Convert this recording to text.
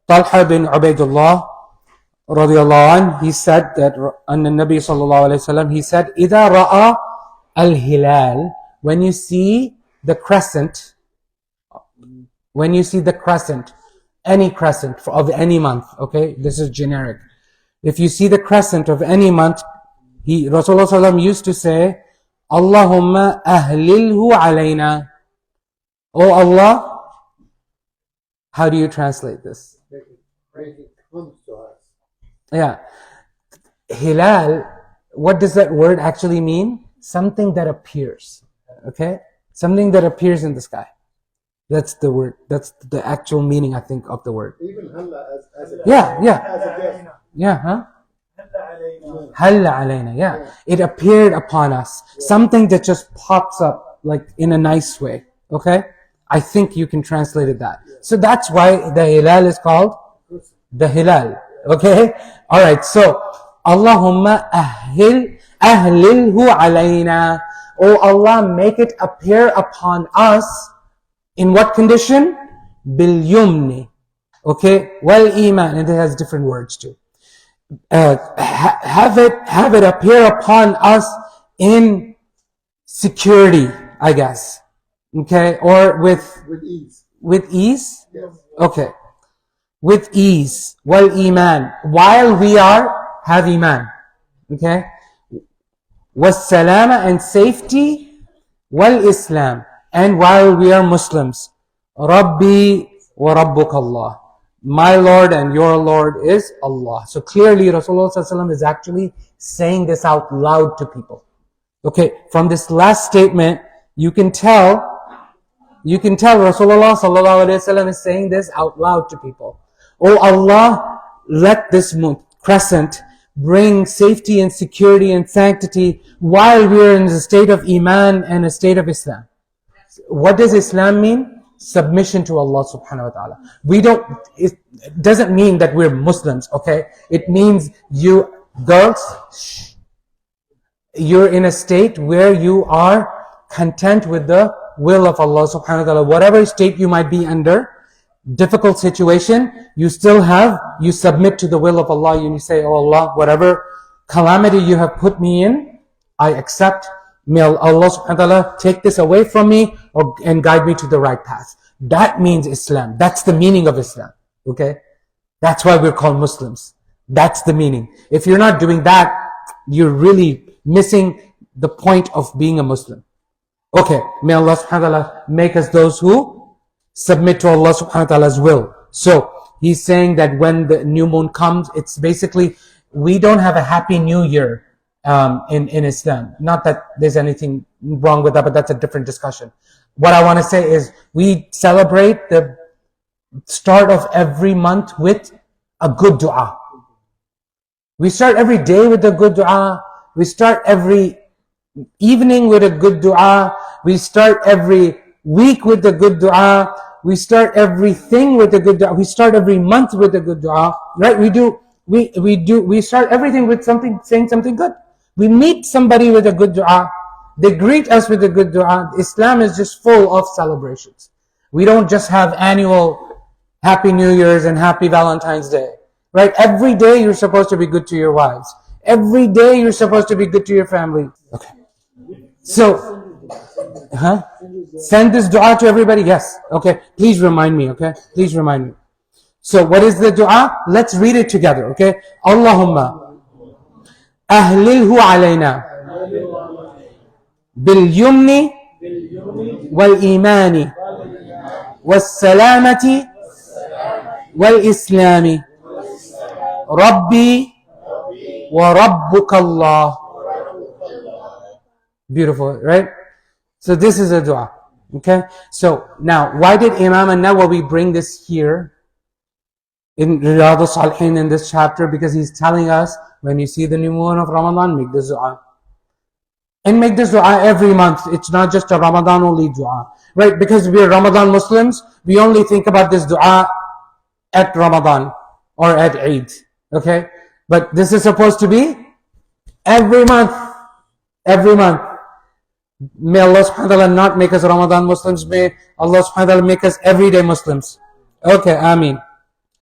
Talha bin Ubaidullah radiallahu anh, he said that, and the Nabi sallallahu alayhi wasallam, he said, إِذَا رَأَى al-hilal, when you see the crescent, any crescent of any month, okay, this is generic. If you see the crescent of any month, Rasulullah sallallahu alayhi wasallam used to say, Allāhumma ahlilhu ʿalaynā. Oh Allah, how do you translate this? Yeah. Hilal, what does that word actually mean? Something that appears. Okay? Something that appears in the sky. That's the word. That's the actual meaning, I think, of the word. Even halla as a Yeah. Halla ʿalaynā. Yeah. It appeared upon us. Something that just pops up, like in a nice way. Okay? I think you can translate it that. So that's why the hilal is called the hilal. Okay? Alright, so Allāhumma ahlilhu ʿalaynā. Oh Allah, make it appear upon us in what condition? Bil-yumni. Okay? Wa-al-īmān. And it has different words too. Have it appear upon us in security, I guess. Okay? Or with ease. With ease? Yes. Okay. With ease. Wa-al-īmān. While we have iman. Okay? wa-al-salāma, and safety. wa-al-islām. And while we are Muslims. rabbī wa-rabbuka Allāh. My Lord and your Lord is Allah. So clearly Rasulullah ﷺ is actually saying this out loud to people. Okay, from this last statement, you can tell Rasulullah ﷺ is saying this out loud to people. Oh Allah, let this crescent bring safety and security and sanctity while we are in the state of Iman and a state of Islam. What does Islam mean? Submission to Allah subhanahu wa ta'ala. It doesn't mean that we're Muslims, okay? It means you girls, you're in a state where you are content with the will of Allah subhanahu wa ta'ala. Whatever state you might be under, difficult situation, you submit to the will of Allah. You say, oh Allah, whatever calamity you have put me in, I accept. May Allah subhanahu wa ta'ala take this away from me and guide me to the right path. That means Islam. That's the meaning of Islam. Okay? That's why we're called Muslims. That's the meaning. If you're not doing that, you're really missing the point of being a Muslim. Okay, may Allah subhanahu wa ta'ala make us those who submit to Allah subhanahu wa ta'ala's will. So, he's saying that when the new moon comes, it's basically, we don't have a happy new year in Islam. Not that there's anything wrong with that, but that's a different discussion. What I want to say is, we celebrate the start of every month with a good dua. We start every day with a good dua. We start every evening with a good dua. We start every week with a good dua. We start everything with a good dua. We start every month with a good dua. Right? We start everything with saying something good. We meet somebody with a good dua. They greet us with a good dua. Islam is just full of celebrations. We don't just have annual Happy New Year's and Happy Valentine's Day. Right? Every day you're supposed to be good to your wives. Every day you're supposed to be good to your family. Okay. So, send this dua to everybody? Yes. Okay. Please remind me, okay? Please remind me. So, what is the dua? Let's read it together, okay? Allāhumma ahlilhu ʿalaynā bi-al-yumni wa-al-īmān wa-al-salāmati wa-al-islām rabbī wa-rabbuka Allāh. Beautiful, right? So this is a dua. Okay? So now, why did Imam an-Nawawi bring this here in Riyad al-Salihin in this chapter? Because he's telling us, when you see the new moon of Ramadan, make this dua. And make this dua every month. It's not just a Ramadan only dua. Right? Because we are Ramadan Muslims, we only think about this dua at Ramadan or at Eid. Okay? But this is supposed to be every month. Every month. May Allah subhanahu wa ta'ala not make us Ramadan Muslims. May Allah subhanahu wa ta'ala make us everyday Muslims. Okay, Ameen.